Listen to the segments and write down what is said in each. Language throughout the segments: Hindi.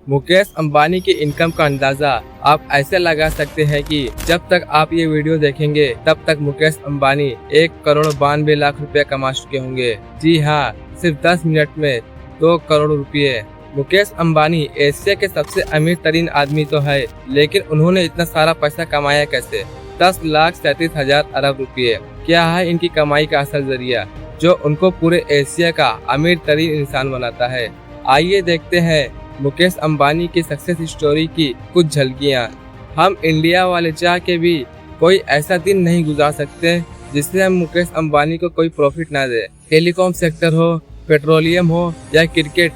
मुकेश अंबानी की इनकम का अंदाजा आप ऐसे लगा सकते हैं कि जब तक आप ये वीडियो देखेंगे तब तक मुकेश अंबानी 1,92,00,000 रुपए कमा चुके होंगे। जी हाँ, सिर्फ 10 मिनट में 2 करोड़ रुपए। मुकेश अंबानी एशिया के सबसे अमीर तरीन आदमी तो है, लेकिन उन्होंने इतना सारा पैसा कमाया कैसे? 10,37,000 अरब रुपए। क्या है इनकी कमाई का असल जरिया जो उनको पूरे एशिया का अमीर तरीन इंसान बनाता है? आइए देखते हैं मुकेश अंबानी की सक्सेस स्टोरी की कुछ झलकियां। हम इंडिया वाले चाह के भी कोई ऐसा दिन नहीं गुजार सकते जिससे हम मुकेश अंबानी को कोई प्रॉफिट ना दे। टेलीकॉम सेक्टर हो, पेट्रोलियम हो या क्रिकेट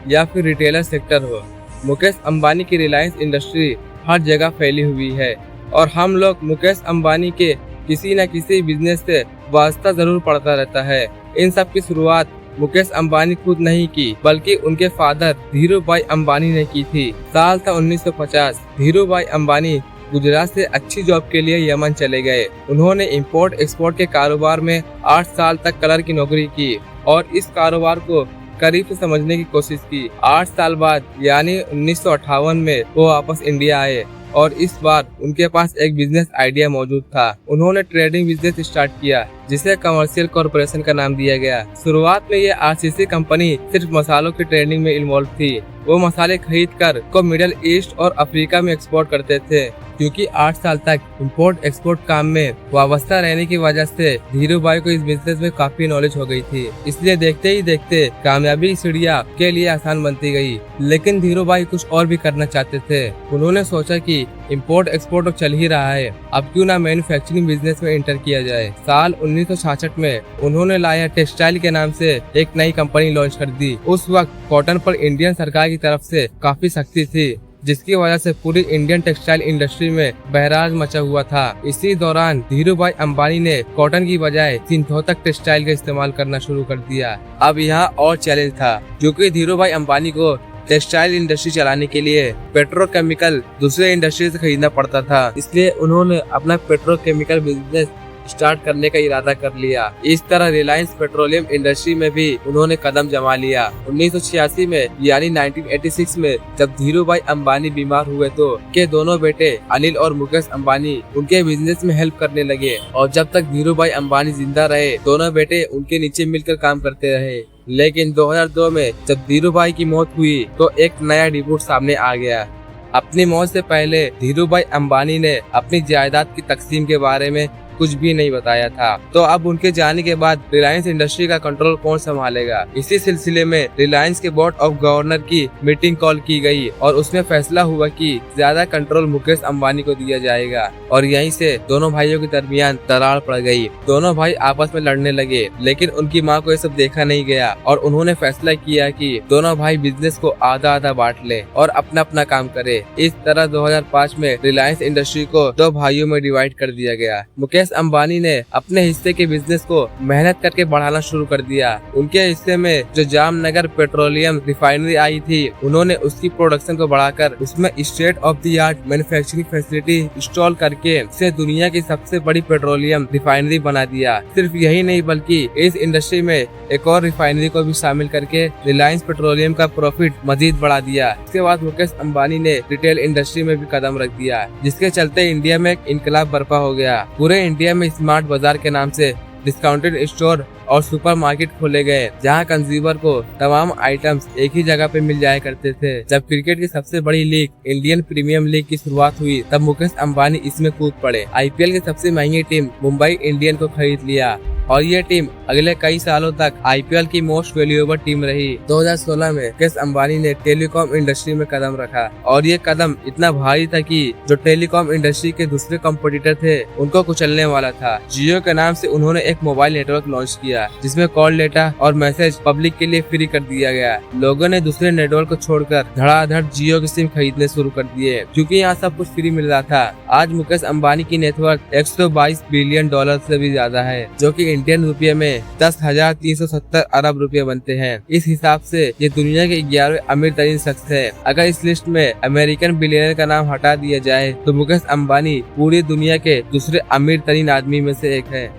या फिर रिटेलर सेक्टर हो, मुकेश अंबानी की रिलायंस इंडस्ट्री हर जगह फैली हुई है और हम लोग मुकेश अंबानी के किसी न किसी बिजनेस से वास्ता जरूर पड़ता रहता है। इन सब की शुरुआत मुकेश अंबानी खुद नहीं की, बल्कि उनके फादर धीरू भाई अंबानी ने की थी। साल था 1950। धीरू भाई अंबानी गुजरात से अच्छी जॉब के लिए यमन चले गए। उन्होंने इंपोर्ट एक्सपोर्ट के कारोबार में 8 साल तक क्लर्क की नौकरी की और इस कारोबार को करीब से समझने की कोशिश की। 8 साल बाद यानी 1958 में वो वापस इंडिया आए और इस बार उनके पास एक बिजनेस आइडिया मौजूद था। उन्होंने ट्रेडिंग बिजनेस स्टार्ट किया जिसे कमर्शियल कॉर्पोरेशन का नाम दिया गया। शुरुआत में ये आरसीसी कंपनी सिर्फ मसालों की ट्रेडिंग में इन्वॉल्व थी। वो मसाले खरीद कर को मिडिल ईस्ट और अफ्रीका में एक्सपोर्ट करते थे। क्योंकि 8 साल तक इंपोर्ट एक्सपोर्ट काम में वाबस्ता रहने की वजह से धीरू भाई को इस बिजनेस में काफी नॉलेज हो गई थी, इसलिए देखते ही देखते कामयाबी की सीढ़ियां के लिए आसान बनती गई। लेकिन धीरू भाई कुछ और भी करना चाहते थे। उन्होंने सोचा कि इंपोर्ट एक्सपोर्ट तो चल ही रहा है, अब क्यों ना मैन्युफैक्चरिंग बिजनेस में एंटर किया जाए। साल 1966 में उन्होंने लाया टेक्सटाइल के नाम से एक नई कंपनी लॉन्च कर दी। उस वक्त कॉटन पर इंडियन सरकार की तरफ से काफी सख्ती थी, जिसकी वजह से पूरी इंडियन टेक्सटाइल इंडस्ट्री में बहराज मचा हुआ था। इसी दौरान धीरू भाई अंबानी ने कॉटन की बजाय सिंथेटिक टेक्सटाइल का इस्तेमाल करना शुरू कर दिया। अब यहाँ और चैलेंज था, क्योंकि धीरू भाई अंबानी को टेक्सटाइल इंडस्ट्री चलाने के लिए पेट्रोकेमिकल दूसरे इंडस्ट्री से खरीदना पड़ता था, इसलिए उन्होंने अपना पेट्रोकेमिकल बिजनेस स्टार्ट करने का इरादा कर लिया। इस तरह रिलायंस पेट्रोलियम इंडस्ट्री में भी उन्होंने कदम जमा लिया। 1986 में यानी 1986 में जब धीरू भाई अंबानी बीमार हुए तो के दोनों बेटे अनिल और मुकेश अंबानी उनके बिजनेस में हेल्प करने लगे और जब तक धीरू भाई अंबानी जिंदा रहे दोनों बेटे उनके नीचे मिलकर काम करते रहे। लेकिन 2002 में जब धीरू भाई की मौत हुई तो एक नया रिपोर्ट सामने आ गया। अपनी मौत से पहले धीरू भाई अंबानी ने अपनी जायदाद की तकसीम के बारे में कुछ भी नहीं बताया था, तो अब उनके जाने के बाद रिलायंस इंडस्ट्री का कंट्रोल कौन संभालेगा? इसी सिलसिले में रिलायंस के बोर्ड ऑफ गवर्नर की मीटिंग कॉल की गई और उसमें फैसला हुआ कि ज्यादा कंट्रोल मुकेश अंबानी को दिया जाएगा और यहीं से दोनों भाइयों के दरमियान दरार पड़ गई। दोनों भाई आपस में लड़ने लगे, लेकिन उनकी माँ को ये सब देखा नहीं गया और उन्होंने फैसला किया कि दोनों भाई बिजनेस को आधा आधा बांट ले और अपना अपना काम करे। इस तरह 2005 में रिलायंस इंडस्ट्री को 2 भाइयों में डिवाइड कर दिया गया। मुकेश अंबानी ने अपने हिस्से के बिजनेस को मेहनत करके बढ़ाना शुरू कर दिया। उनके हिस्से में जो जामनगर पेट्रोलियम रिफाइनरी आई थी, उन्होंने उसकी प्रोडक्शन को बढ़ाकर उसमें state of the art manufacturing facility install करके इसे दुनिया की सबसे बड़ी पेट्रोलियम रिफाइनरी बना दिया। सिर्फ यही नहीं बल्कि इस इंडस्ट्री में एक और रिफाइनरी को भी शामिल करके रिलायंस पेट्रोलियम का प्रॉफिट मजीद बढ़ा दिया। इसके बाद मुकेश अंबानी ने रिटेल इंडस्ट्री में भी कदम रख दिया, जिसके चलते इंडिया में एक इनकलाब बर्पा हो गया। पूरे इंडिया में स्मार्ट बाजार के नाम से डिस्काउंटेड स्टोर और सुपरमार्केट खोले गए, जहां कंज्यूमर को तमाम आइटम्स एक ही जगह पे मिल जाया करते थे। जब क्रिकेट की सबसे बड़ी लीग इंडियन प्रीमियम लीग की शुरुआत हुई तब मुकेश अंबानी इसमें कूद पड़े। आईपीएल की सबसे महंगी टीम मुंबई इंडियन को खरीद लिया और ये टीम अगले कई सालों तक आईपीएल की मोस्ट वैल्यूएबल टीम रही। 2016 में मुकेश अंबानी ने टेलीकॉम इंडस्ट्री में कदम रखा और ये कदम इतना भारी था कि जो टेलीकॉम इंडस्ट्री के दूसरे कॉम्पिटिटर थे उनको कुचलने वाला था। जियो के नाम से उन्होंने एक मोबाइल नेटवर्क लॉन्च किया जिसमें कॉल डेटा और मैसेज पब्लिक के लिए फ्री कर दिया गया। लोगों ने दूसरे नेटवर्क को छोड़कर धड़ाधड़ जियो की सिम खरीदने शुरू कर दिए क्योंकि यहाँ सब कुछ फ्री मिल रहा था। आज मुकेश अंबानी की नेटवर्क 122 बिलियन डॉलर से भी ज्यादा है, जो कि इंडियन रुपये में 10,370 अरब रुपए बनते हैं। इस हिसाब से ये दुनिया के 11वें अमीर तरीन शख्स है। अगर इस लिस्ट में अमेरिकन बिलियनर का नाम हटा दिया जाए तो मुकेश अंबानी पूरी दुनिया के दूसरे अमीर तरीन आदमी में से एक है।